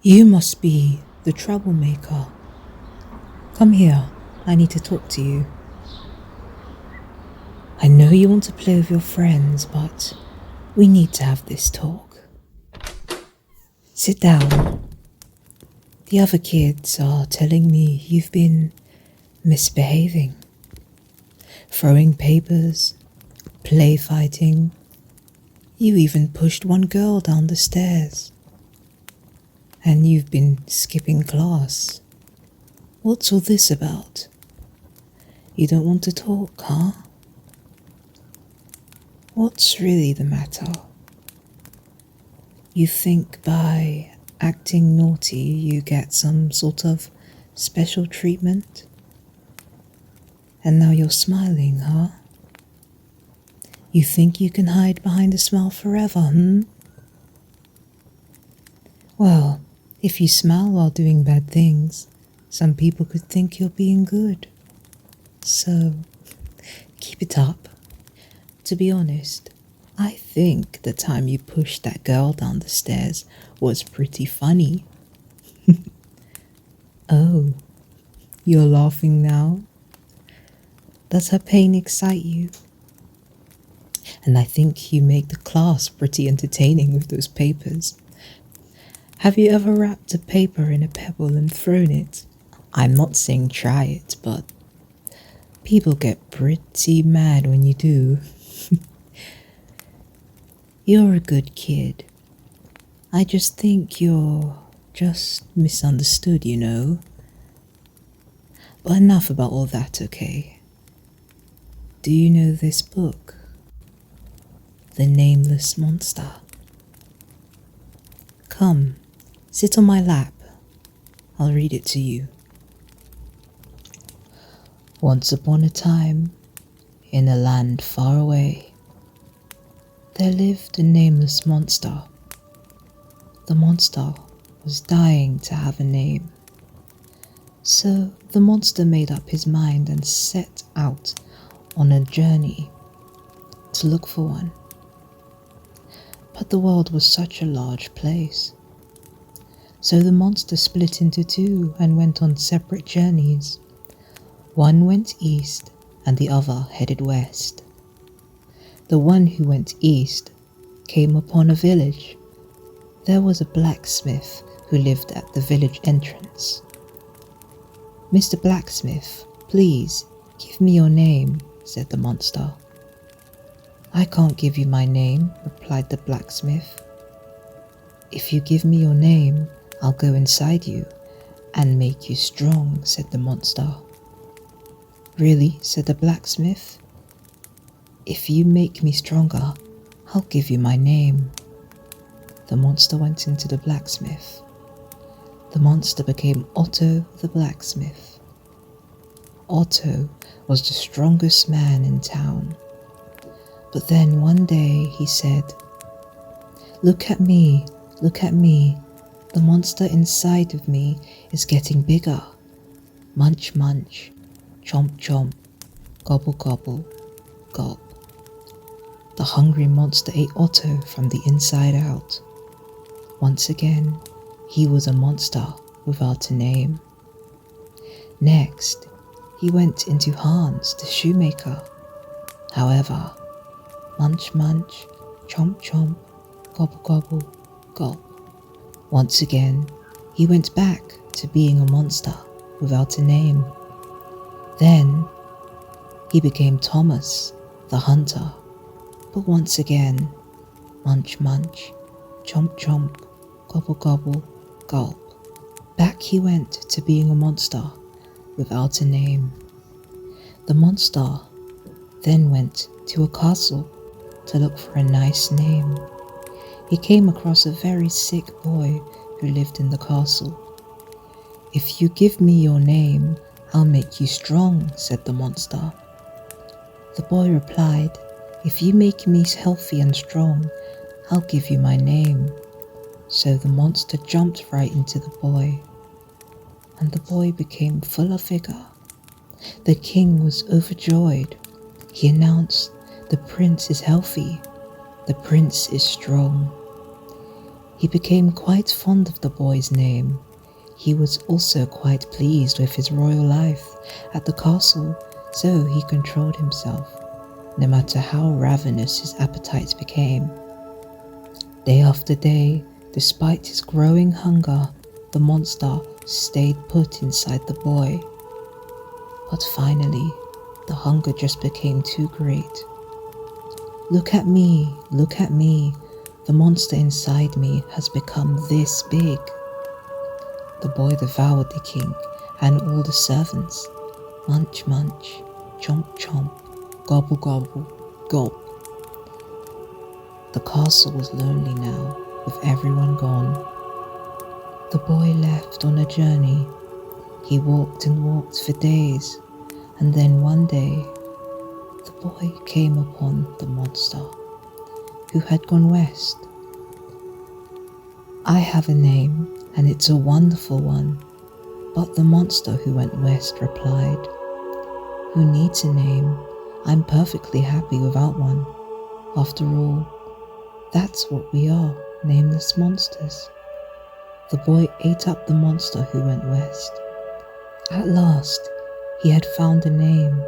You must be the troublemaker. Come here, I need to talk to you. I know you want to play with your friends, but we need to have this talk. Sit down. The other kids are telling me you've been misbehaving. Throwing papers, play fighting. You even pushed one girl down the stairs. And you've been skipping class. What's all this about? You don't want to talk, huh? What's really the matter? You think by acting naughty you get some sort of special treatment? And now you're smiling, huh? You think you can hide behind a smile forever, Well, if you smile while doing bad things, some people could think you're being good. So, keep it up. To be honest, I think the time you pushed that girl down the stairs was pretty funny. Oh, you're laughing now? Does her pain excite you? And I think you make the class pretty entertaining with those papers. Have you ever wrapped a paper in a pebble and thrown it? I'm not saying try it, but people get pretty mad when you do. You're a good kid. I just think you're just misunderstood, But enough about all that, okay? Do you know this book? The Nameless Monster. Come, sit on my lap. I'll read it to you. Once upon a time, in a land far away, there lived a nameless monster. The monster was dying to have a name. So the monster made up his mind and set out on a journey to look for one. But the world was such a large place. So the monster split into two and went on separate journeys. One went east and the other headed west. The one who went east came upon a village. There was a blacksmith who lived at the village entrance. "Mr. Blacksmith, please give me your name," said the monster. "I can't give you my name," replied the blacksmith. "If you give me your name, I'll go inside you and make you strong," said the monster. "Really?" said the blacksmith. "If you make me stronger, I'll give you my name." The monster went into the blacksmith. The monster became Otto the blacksmith. Otto was the strongest man in town. But then one day he said, look at me, the monster inside of me is getting bigger. Munch, munch, chomp, chomp, gobble, gobble, gulp." The hungry monster ate Otto from the inside out. Once again, he was a monster without a name. Next, he went into Hans the shoemaker. However, munch, munch, chomp, chomp, gobble, gobble, gulp. Once again, he went back to being a monster without a name. Then, he became Thomas the hunter. But once again, munch, munch, chomp, chomp, gobble, gobble, gulp. Back he went to being a monster without a name. The monster then went to a castle to look for a nice name. He came across a very sick boy who lived in the castle. "If you give me your name, I'll make you strong," said the monster. The boy replied, "If you make me healthy and strong, I'll give you my name." So the monster jumped right into the boy, and the boy became full of vigor. The king was overjoyed. He announced, "The prince is healthy. The prince is strong." He became quite fond of the boy's name. He was also quite pleased with his royal life at the castle, so he controlled himself, no matter how ravenous his appetite became. Day after day, despite his growing hunger, the monster stayed put inside the boy. But finally, the hunger just became too great. Look at me, the monster inside me has become this big. The boy devoured the king and all the servants. Munch, munch, chomp, chomp, gobble, gobble, gulp. The castle was lonely now, with everyone gone. The boy left on a journey. He walked and walked for days, and then one day, the boy came upon the monster, who had gone west. I have a name, and it's a wonderful one, but the monster who went west replied, Who needs a name? I'm perfectly happy without one. After all, that's what we are, nameless monsters. The boy ate up the monster who went west. At last, he had found a name,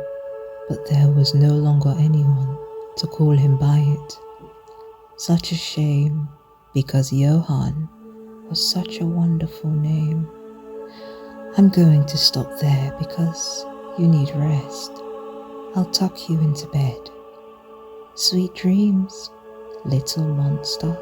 but there was no longer anyone to call him by it. Such a shame, because Johan was such a wonderful name. I'm going to stop there because you need rest. I'll tuck you into bed. Sweet dreams, little monster.